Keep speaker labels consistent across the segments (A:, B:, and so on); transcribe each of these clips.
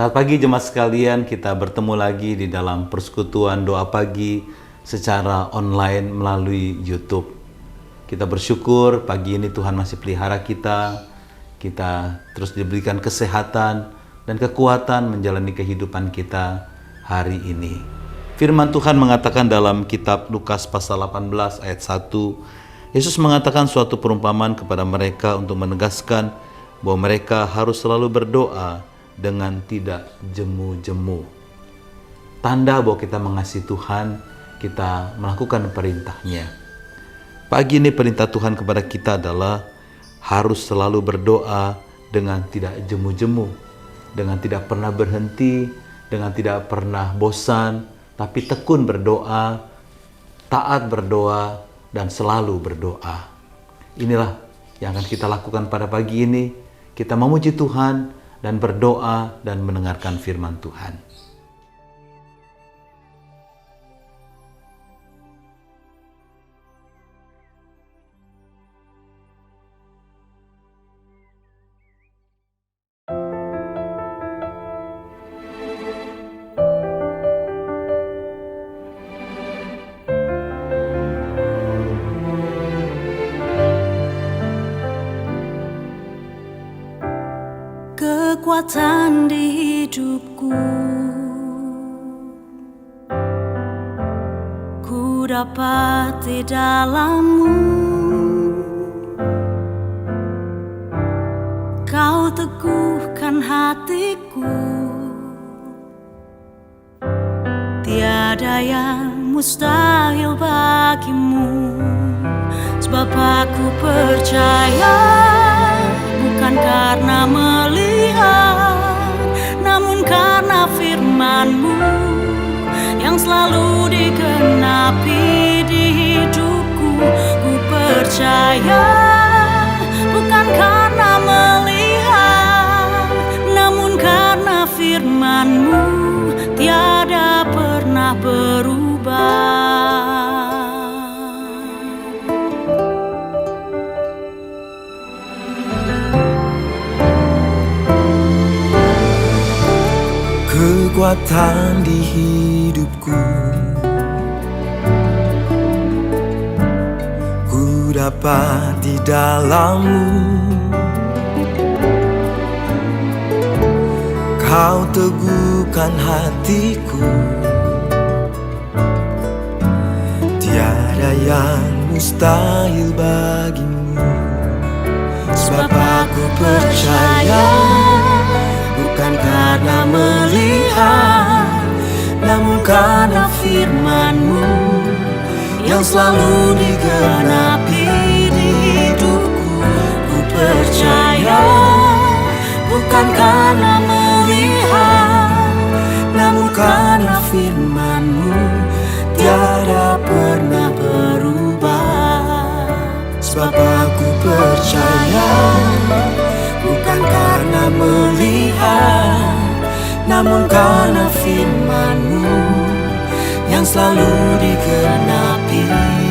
A: Selamat pagi jemaat sekalian, kita bertemu lagi di dalam persekutuan doa pagi secara online melalui YouTube. Kita bersyukur pagi ini Tuhan masih pelihara kita terus diberikan kesehatan dan kekuatan menjalani kehidupan kita hari ini. Firman Tuhan mengatakan dalam kitab Lukas pasal 18 ayat 1, Yesus mengatakan suatu perumpamaan kepada mereka untuk menegaskan bahwa mereka harus selalu berdoa dengan tidak jemu-jemu. Tanda bahwa kita mengasihi Tuhan, kita melakukan perintahnya. Pagi ini perintah Tuhan kepada kita adalah harus selalu berdoa dengan tidak jemu-jemu, dengan tidak pernah berhenti, dengan tidak pernah bosan, tapi tekun berdoa, taat berdoa, dan selalu berdoa. Inilah yang akan kita lakukan pada pagi ini. Kita memuji Tuhan dan berdoa dan mendengarkan firman Tuhan.
B: Kekuatan di hidupku, ku dapat di dalam-Mu. Kau teguhkan hatiku, tiada yang mustahil bagimu. Sebab aku percaya, bukan karena melihat, namun karena firman-Mu yang selalu digenapi di hidupku. Ku percaya, bukan karena melihat, namun karena firman-Mu tiada pernah berubah.
C: Kekuatan di hidupku, ku dapat di dalam-Mu. Kau teguhkan hatiku, tiada yang mustahil bagimu. Sebab aku percaya, bukan karena melihat, namun karena firman-Mu yang selalu digenapi di hidupku. Ku percaya, bukan karena melihat, namun karena firman-Mu tiada pernah berubah. Sebab aku percaya, bukan karena melihat, namun karena firman-Mu yang selalu digenapi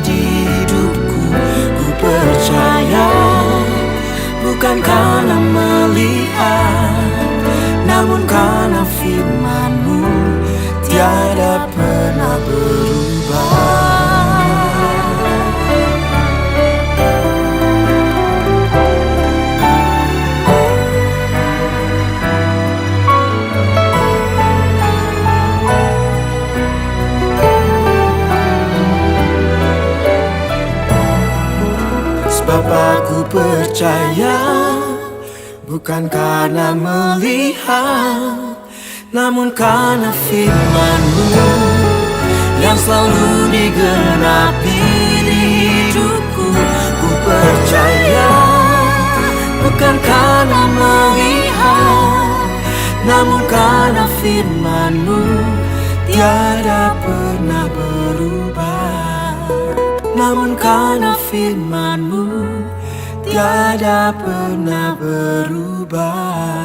C: di hidupku. Ku percaya, bukan karena melihat, namun karena firman-Mu tiada pernah berubah. Sebab aku percaya, bukan karena melihat, namun karena firman-Mu yang selalu digenapi di hidupku. Ku percaya, bukan karena melihat, namun karena firman-Mu tiada pernah berubah. Namun karena firman-Mu tiada pernah berubah.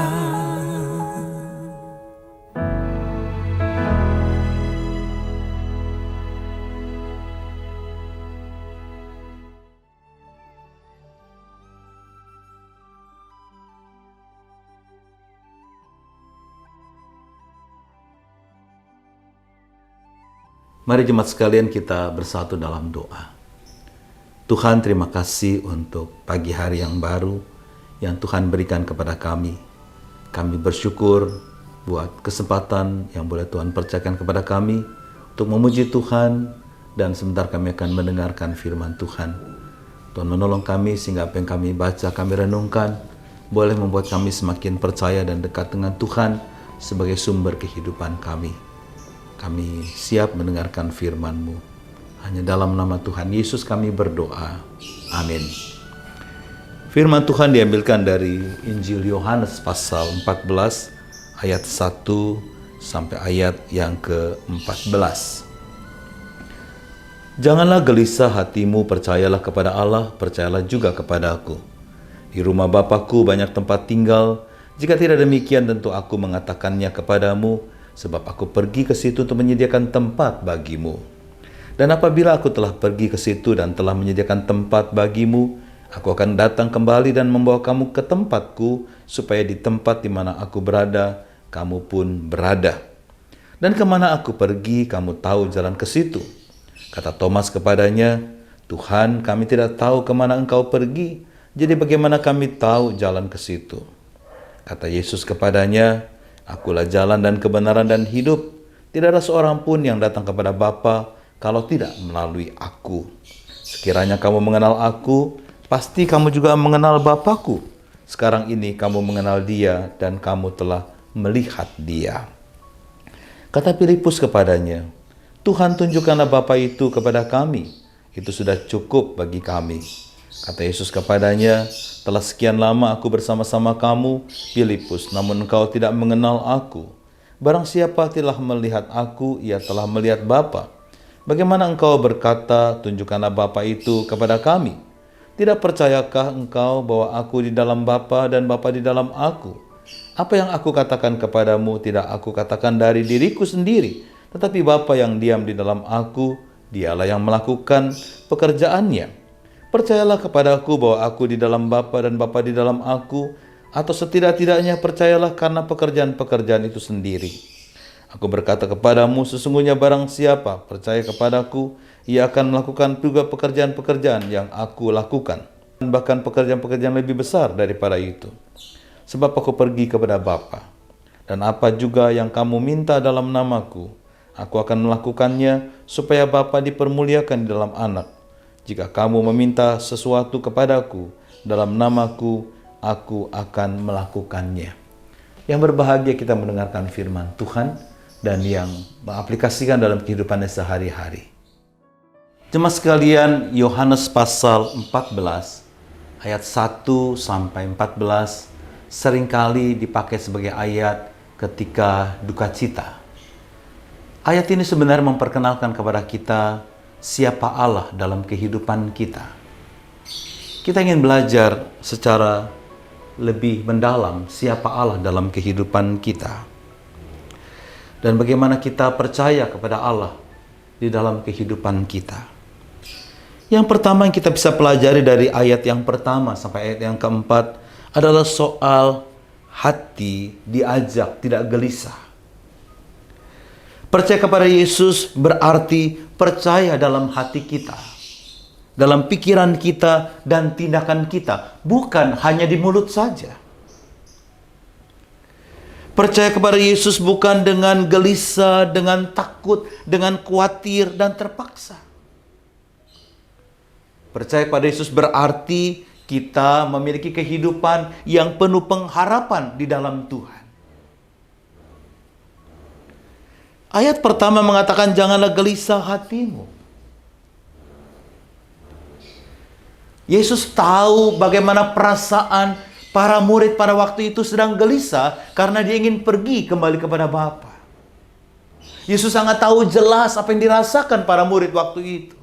A: Mari jemaat sekalian kita bersatu dalam doa. Tuhan, terima kasih untuk pagi hari yang baru yang Tuhan berikan kepada kami. Kami bersyukur buat kesempatan yang boleh Tuhan percayakan kepada kami untuk memuji Tuhan, dan sebentar kami akan mendengarkan firman Tuhan. Tuhan menolong kami sehingga apa yang kami baca, kami renungkan, boleh membuat kami semakin percaya dan dekat dengan Tuhan sebagai sumber kehidupan kami. Kami siap mendengarkan firman-Mu. Hanya dalam nama Tuhan Yesus kami berdoa. Amin. Firman Tuhan diambilkan dari Injil Yohanes pasal 14 ayat 1 sampai ayat yang ke-14. Janganlah gelisah hatimu, percayalah kepada Allah, percayalah juga kepada aku. Di rumah Bapa-Ku banyak tempat tinggal. Jika tidak demikian, tentu aku mengatakannya kepadamu, sebab aku pergi ke situ untuk menyediakan tempat bagimu. Dan apabila aku telah pergi ke situ dan telah menyediakan tempat bagimu, aku akan datang kembali dan membawa kamu ke tempatku, supaya di tempat di mana aku berada, kamu pun berada. Dan kemana aku pergi, kamu tahu jalan ke situ. Kata Thomas kepadanya, Tuhan, kami tidak tahu kemana engkau pergi, jadi bagaimana kami tahu jalan ke situ? Kata Yesus kepadanya, Akulah jalan dan kebenaran dan hidup. Tidak ada seorang pun yang datang kepada Bapa kalau tidak melalui aku. Sekiranya kamu mengenal aku, pasti kamu juga mengenal Bapa-Ku. Sekarang ini kamu mengenal Dia dan kamu telah melihat Dia. Kata Filipus kepadanya, Tuhan, tunjukkanlah Bapa itu kepada kami. Itu sudah cukup bagi kami. Kata Yesus kepadanya, telah sekian lama aku bersama-sama kamu, Filipus, namun engkau tidak mengenal aku. Barang siapa telah melihat aku, ia telah melihat Bapa. Bagaimana engkau berkata, tunjukkanlah Bapa itu kepada kami? Tidak percayakah engkau bahwa aku di dalam Bapa dan Bapa di dalam aku? Apa yang aku katakan kepadamu tidak aku katakan dari diriku sendiri, tetapi Bapa yang diam di dalam aku, Dialah yang melakukan pekerjaannya. Percayalah kepadaku bahwa aku di dalam Bapa dan Bapa di dalam aku, atau setidak-tidaknya percayalah karena pekerjaan-pekerjaan itu sendiri. Aku berkata kepadamu, sesungguhnya barang siapa percaya kepadaku, ia akan melakukan juga pekerjaan-pekerjaan yang aku lakukan, bahkan pekerjaan-pekerjaan lebih besar daripada itu. Sebab aku pergi kepada Bapa, dan apa juga yang kamu minta dalam namaku, aku akan melakukannya, supaya Bapa dipermuliakan di dalam Anak. Jika kamu meminta sesuatu kepadaku dalam namaku, aku akan melakukannya. Yang berbahagia kita mendengarkan firman Tuhan dan yang mengaplikasikan dalam kehidupannya sehari-hari. Jemaat sekalian, Yohanes pasal 14 ayat 1 sampai 14 seringkali dipakai sebagai ayat ketika duka cita. Ayat ini sebenarnya memperkenalkan kepada kita siapa Allah dalam kehidupan kita. Kita ingin belajar secara lebih mendalam siapa Allah dalam kehidupan kita. Dan bagaimana kita percaya kepada Allah di dalam kehidupan kita. Yang pertama yang kita bisa pelajari dari ayat yang pertama sampai ayat yang keempat adalah soal hati diajak tidak gelisah. Percaya kepada Yesus berarti percaya dalam hati kita, dalam pikiran kita dan tindakan kita, bukan hanya di mulut saja. Percaya kepada Yesus bukan dengan gelisah, dengan takut, dengan khawatir dan terpaksa. Percaya pada Yesus berarti kita memiliki kehidupan yang penuh pengharapan di dalam Tuhan. Ayat pertama mengatakan janganlah gelisah hatimu. Yesus tahu bagaimana perasaan para murid pada waktu itu sedang gelisah karena dia ingin pergi kembali kepada Bapa. Yesus sangat tahu jelas apa yang dirasakan para murid waktu itu.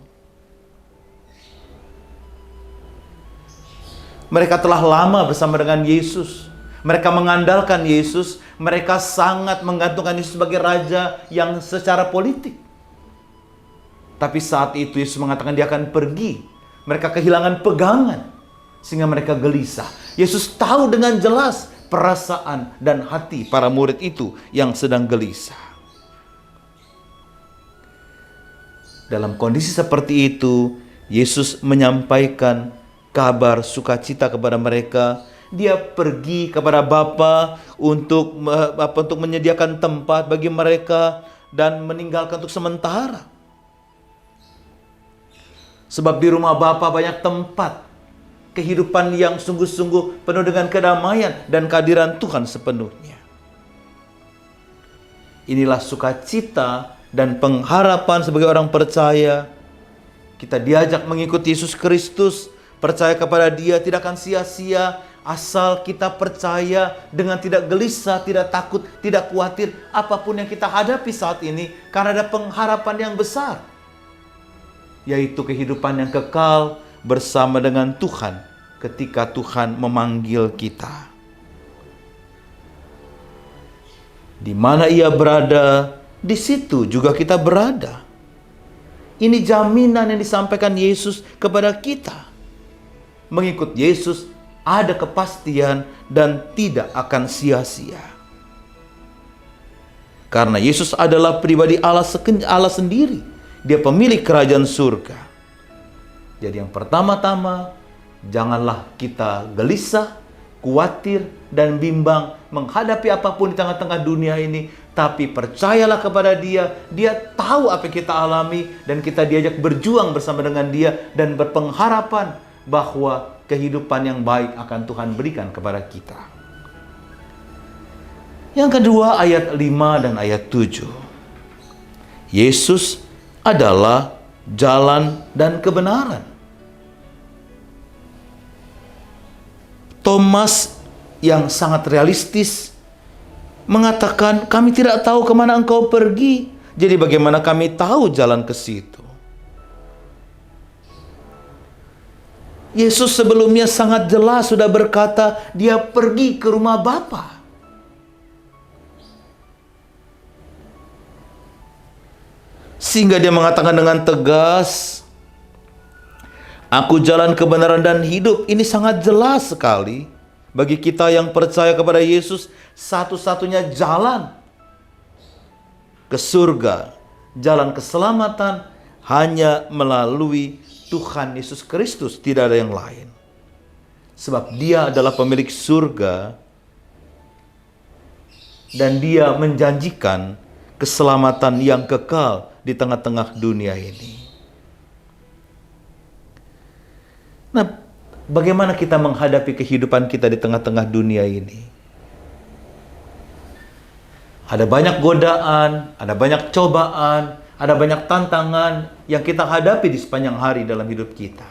A: Mereka telah lama bersama dengan Yesus. Mereka mengandalkan Yesus. Mereka sangat menggantungkan Yesus sebagai raja yang secara politik. Tapi saat itu Yesus mengatakan dia akan pergi. Mereka kehilangan pegangan sehingga mereka gelisah. Yesus tahu dengan jelas perasaan dan hati para murid itu yang sedang gelisah. Dalam kondisi seperti itu, Yesus menyampaikan kabar sukacita kepada mereka. Dia pergi kepada Bapa untuk menyediakan tempat bagi mereka dan meninggalkan untuk sementara. Sebab di rumah Bapa banyak tempat, kehidupan yang sungguh-sungguh penuh dengan kedamaian dan kehadiran Tuhan sepenuhnya. Inilah sukacita dan pengharapan sebagai orang percaya. Kita diajak mengikuti Yesus Kristus, percaya kepada Dia tidak akan sia-sia asal kita percaya dengan tidak gelisah, tidak takut, tidak khawatir apapun yang kita hadapi saat ini, karena ada pengharapan yang besar, yaitu kehidupan yang kekal bersama dengan Tuhan ketika Tuhan memanggil kita. Di mana Ia berada, di situ juga kita berada. Ini jaminan yang disampaikan Yesus kepada kita. Mengikut Yesus ada kepastian dan tidak akan sia-sia. Karena Yesus adalah pribadi Allah sendiri. Dia pemilik kerajaan surga. Jadi yang pertama-tama, janganlah kita gelisah, khawatir, dan bimbang menghadapi apapun di tengah-tengah dunia ini. Tapi percayalah kepada Dia. Dia tahu apa yang kita alami, dan kita diajak berjuang bersama dengan Dia dan berpengharapan bahwa kehidupan yang baik akan Tuhan berikan kepada kita. Yang kedua, ayat 5 dan ayat 7. Yesus adalah jalan dan kebenaran. Thomas yang sangat realistis mengatakan, kami tidak tahu kemana engkau pergi, jadi bagaimana kami tahu jalan ke situ? Yesus sebelumnya sangat jelas sudah berkata, Dia pergi ke rumah Bapa. Sehingga Dia mengatakan dengan tegas, aku jalan kebenaran dan hidup. Ini sangat jelas sekali bagi kita yang percaya kepada Yesus. Satu-satunya jalan ke surga, jalan keselamatan, hanya melalui Tuhan Yesus Kristus, tidak ada yang lain. Sebab Dia adalah pemilik surga dan Dia menjanjikan keselamatan yang kekal di tengah-tengah dunia ini. Nah, bagaimana kita menghadapi kehidupan kita di tengah-tengah dunia ini? Ada banyak godaan, ada banyak cobaan, ada banyak tantangan yang kita hadapi di sepanjang hari dalam hidup kita.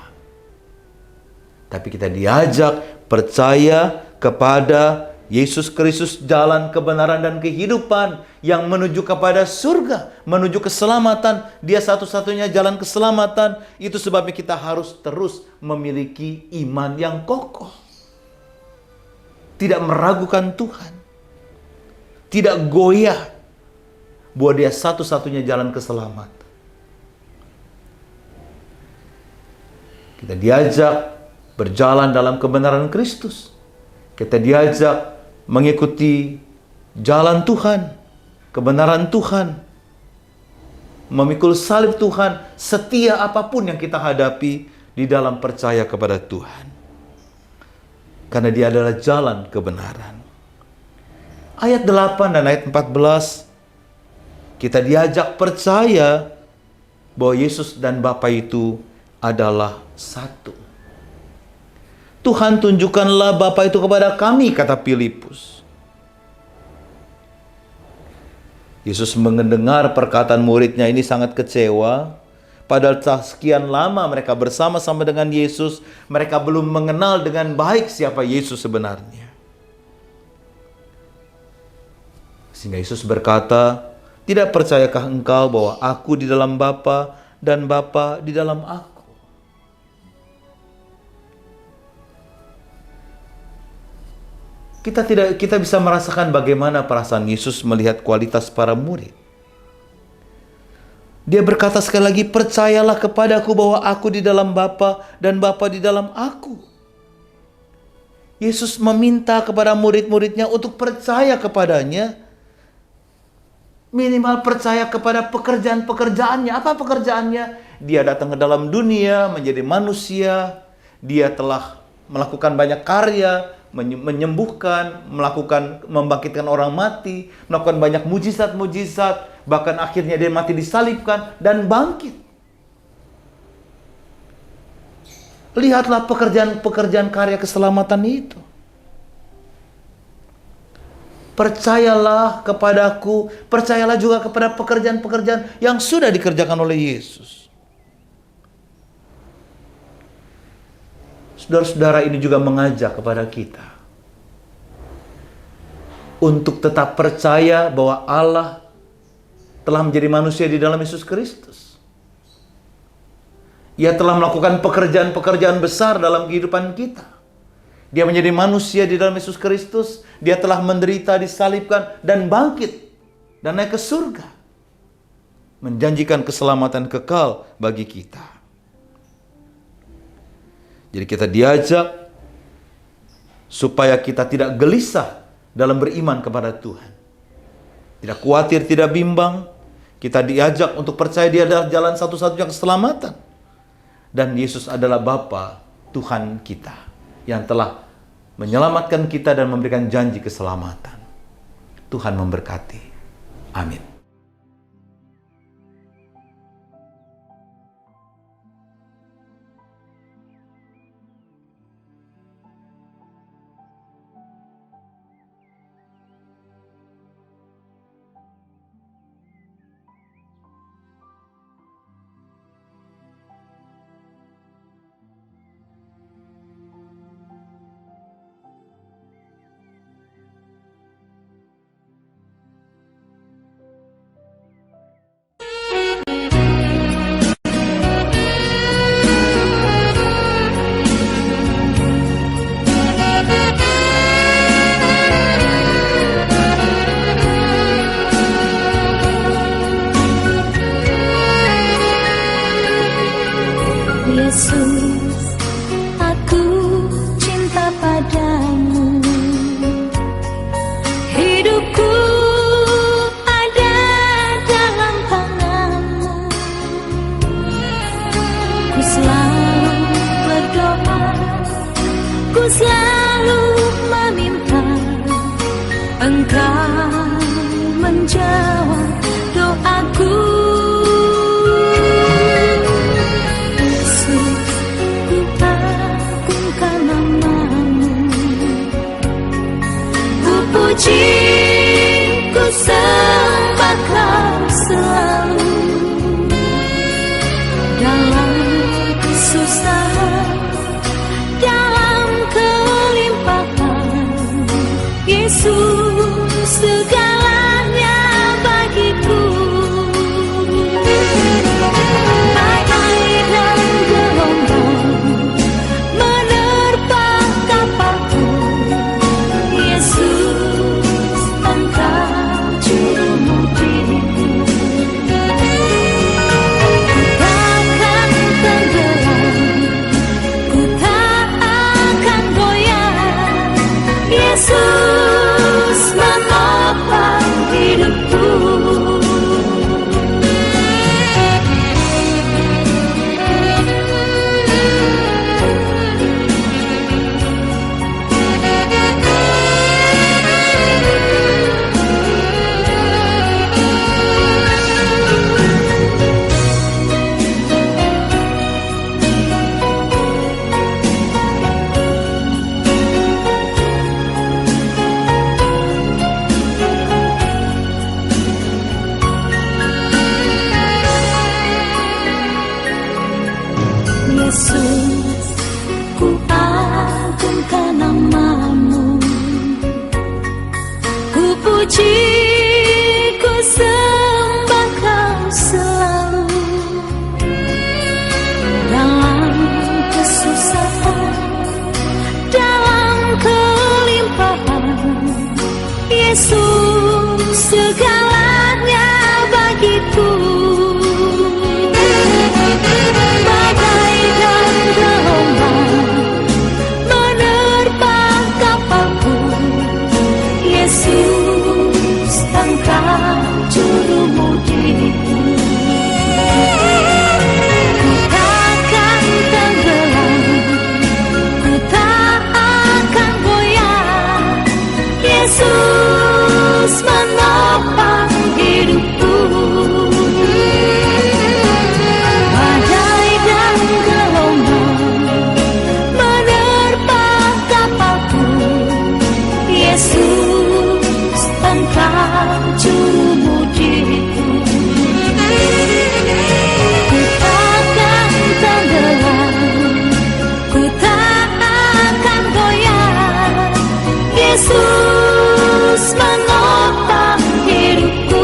A: Tapi kita diajak percaya kepada Yesus Kristus, jalan kebenaran dan kehidupan yang menuju kepada surga, menuju keselamatan. Dia satu-satunya jalan keselamatan. Itu sebabnya kita harus terus memiliki iman yang kokoh. Tidak meragukan Tuhan. Tidak goyah bahwa Dia satu-satunya jalan keselamatan. Kita diajak berjalan dalam kebenaran Kristus. Kita diajak mengikuti jalan Tuhan, kebenaran Tuhan, memikul salib Tuhan, setia apapun yang kita hadapi di dalam percaya kepada Tuhan. Karena Dia adalah jalan kebenaran. Ayat 8 dan ayat 14, kita diajak percaya bahwa Yesus dan Bapa itu adalah satu. Tuhan, tunjukkanlah Bapa itu kepada kami, kata Filipus. Yesus mendengar perkataan muridnya ini sangat kecewa. Padahal sekian lama mereka bersama-sama dengan Yesus, mereka belum mengenal dengan baik siapa Yesus sebenarnya. Sehingga Yesus berkata, tidak percayakah engkau bahwa aku di dalam Bapa dan Bapa di dalam aku? Kita bisa merasakan bagaimana perasaan Yesus melihat kualitas para murid. Dia berkata sekali lagi, percayalah kepadaku bahwa aku di dalam Bapa dan Bapa di dalam aku. Yesus meminta kepada murid-muridnya untuk percaya kepadanya. Minimal percaya kepada pekerjaan-pekerjaannya. Apa pekerjaannya? Dia datang ke dalam dunia menjadi manusia. Dia telah melakukan banyak karya, menyembuhkan, membangkitkan orang mati, melakukan banyak mujizat-mujizat, bahkan akhirnya dia mati disalibkan dan bangkit. Lihatlah pekerjaan-pekerjaan karya keselamatan itu. Percayalah kepadaku, percayalah juga kepada pekerjaan-pekerjaan yang sudah dikerjakan oleh Yesus. Saudara-saudara, ini juga mengajak kepada kita untuk tetap percaya bahwa Allah telah menjadi manusia di dalam Yesus Kristus. Ia telah melakukan pekerjaan-pekerjaan besar dalam kehidupan kita. Dia menjadi manusia di dalam Yesus Kristus. Dia telah menderita, disalibkan, dan bangkit. Dan naik ke surga. Menjanjikan keselamatan kekal bagi kita. Jadi kita diajak supaya kita tidak gelisah dalam beriman kepada Tuhan. Tidak khawatir, tidak bimbang. Kita diajak untuk percaya Dia adalah jalan satu-satunya keselamatan. Dan Yesus adalah Bapa Tuhan kita yang telah menyelamatkan kita dan memberikan janji keselamatan. Tuhan memberkati. Amin.
B: Yesus, aku cinta padamu. Hidupku ada dalam tanganmu. Ku selalu berdoa, ku selalu meminta Engkau menjawab doaku. Yesus menopang hidupku.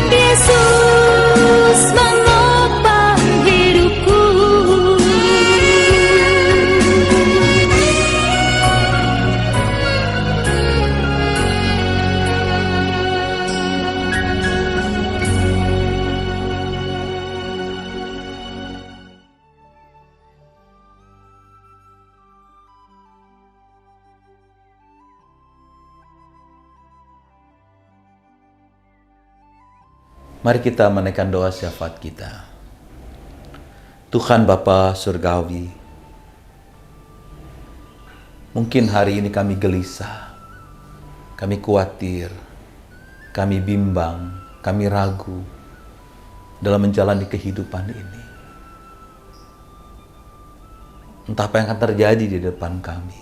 B: Yesus menopang hidupku.
A: Mari kita menaikkan doa syafaat kita. Tuhan Bapa Surgawi, mungkin hari ini kami gelisah, kami khawatir, kami bimbang, kami ragu dalam menjalani kehidupan ini. Entah apa yang akan terjadi di depan kami.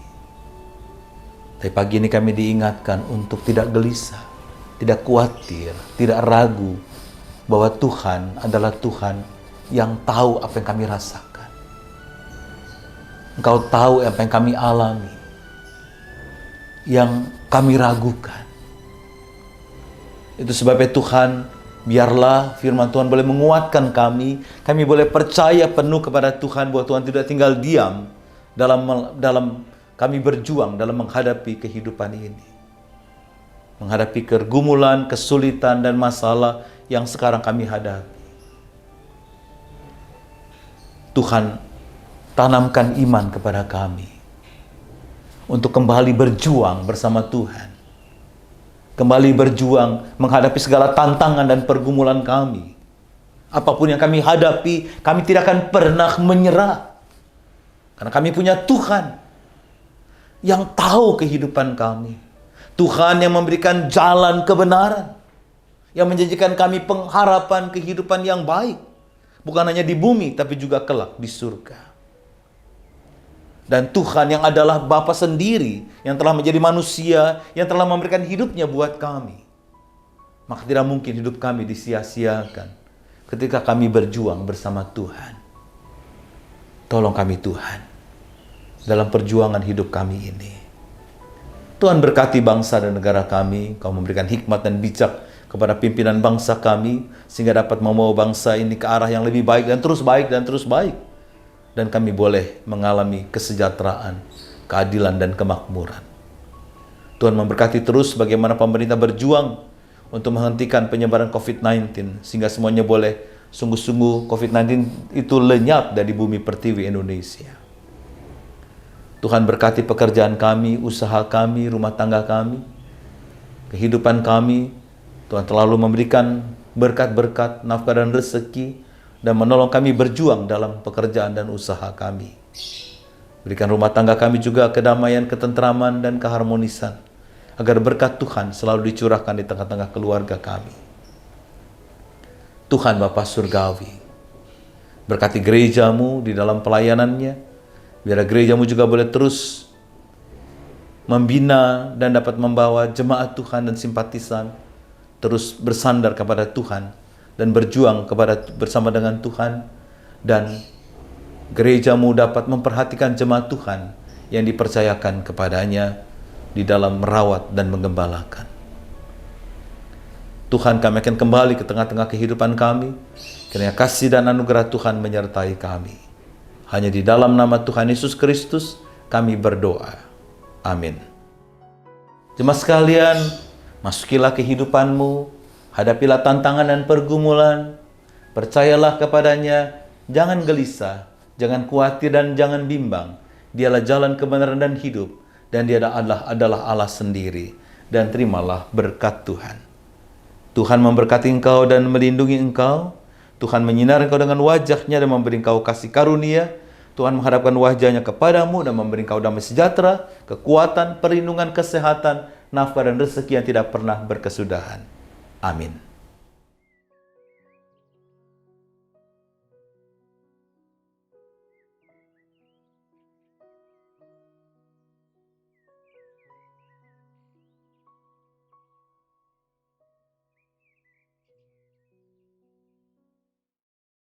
A: Tapi pagi ini kami diingatkan untuk tidak gelisah, tidak khawatir, tidak ragu, bahwa Tuhan adalah Tuhan yang tahu apa yang kami rasakan. Engkau tahu apa yang kami alami, yang kami ragukan. Itu sebabnya Tuhan, biarlah firman Tuhan boleh menguatkan kami boleh percaya penuh kepada Tuhan bahwa Tuhan tidak tinggal diam dalam kami berjuang dalam menghadapi kehidupan ini. Menghadapi pergumulan, kesulitan, dan masalah yang sekarang kami hadapi. Tuhan, tanamkan iman kepada kami untuk kembali berjuang bersama Tuhan. Kembali berjuang menghadapi segala tantangan dan pergumulan kami. Apapun yang kami hadapi, kami tidak akan pernah menyerah. Karena kami punya Tuhan yang tahu kehidupan kami. Tuhan yang memberikan jalan kebenaran, yang menjanjikan kami pengharapan kehidupan yang baik. Bukan hanya di bumi, tapi juga kelak di surga. Dan Tuhan yang adalah Bapa sendiri, yang telah menjadi manusia, yang telah memberikan hidupnya buat kami. Maka tidak mungkin hidup kami disia-siakan ketika kami berjuang bersama Tuhan. Tolong kami Tuhan, dalam perjuangan hidup kami ini. Tuhan berkati bangsa dan negara kami. Kau memberikan hikmat dan bijak kepada pimpinan bangsa kami, sehingga dapat membawa bangsa ini ke arah yang lebih baik dan terus baik dan terus baik. Dan kami boleh mengalami kesejahteraan, keadilan, dan kemakmuran. Tuhan memberkati terus bagaimana pemerintah berjuang untuk menghentikan penyebaran COVID-19, sehingga semuanya boleh sungguh-sungguh COVID-19 itu lenyap dari bumi pertiwi Indonesia. Tuhan berkati pekerjaan kami, usaha kami, rumah tangga kami, kehidupan kami. Tuhan selalu memberikan berkat-berkat, nafkah dan rezeki, dan menolong kami berjuang dalam pekerjaan dan usaha kami. Berikan rumah tangga kami juga kedamaian, ketentraman, dan keharmonisan, agar berkat Tuhan selalu dicurahkan di tengah-tengah keluarga kami. Tuhan Bapa Surgawi, berkati gerejamu di dalam pelayanannya, biar gerejamu juga boleh terus membina dan dapat membawa jemaat Tuhan dan simpatisan terus bersandar kepada Tuhan dan berjuang bersama dengan Tuhan, dan gerejamu dapat memperhatikan jemaat Tuhan yang dipercayakan kepadanya di dalam merawat dan menggembalakan. Tuhan, kami akan kembali ke tengah-tengah kehidupan kami, kiranya kasih dan anugerah Tuhan menyertai kami. Hanya di dalam nama Tuhan Yesus Kristus kami berdoa. Amin. Jemaat sekalian, masukilah kehidupanmu, hadapilah tantangan dan pergumulan, percayalah kepadanya, jangan gelisah, jangan khawatir dan jangan bimbang. Dialah jalan kebenaran dan hidup, dan Dia adalah Allah sendiri. Dan terimalah berkat Tuhan. Tuhan memberkati engkau dan melindungi engkau. Tuhan menyinari engkau dengan wajah-Nya dan memberi engkau kasih karunia. Tuhan menghadapkan wajah-Nya kepadamu dan memberi engkau damai sejahtera, kekuatan, perlindungan, kesehatan, nafkah dan rezeki yang tidak pernah berkesudahan. Amin.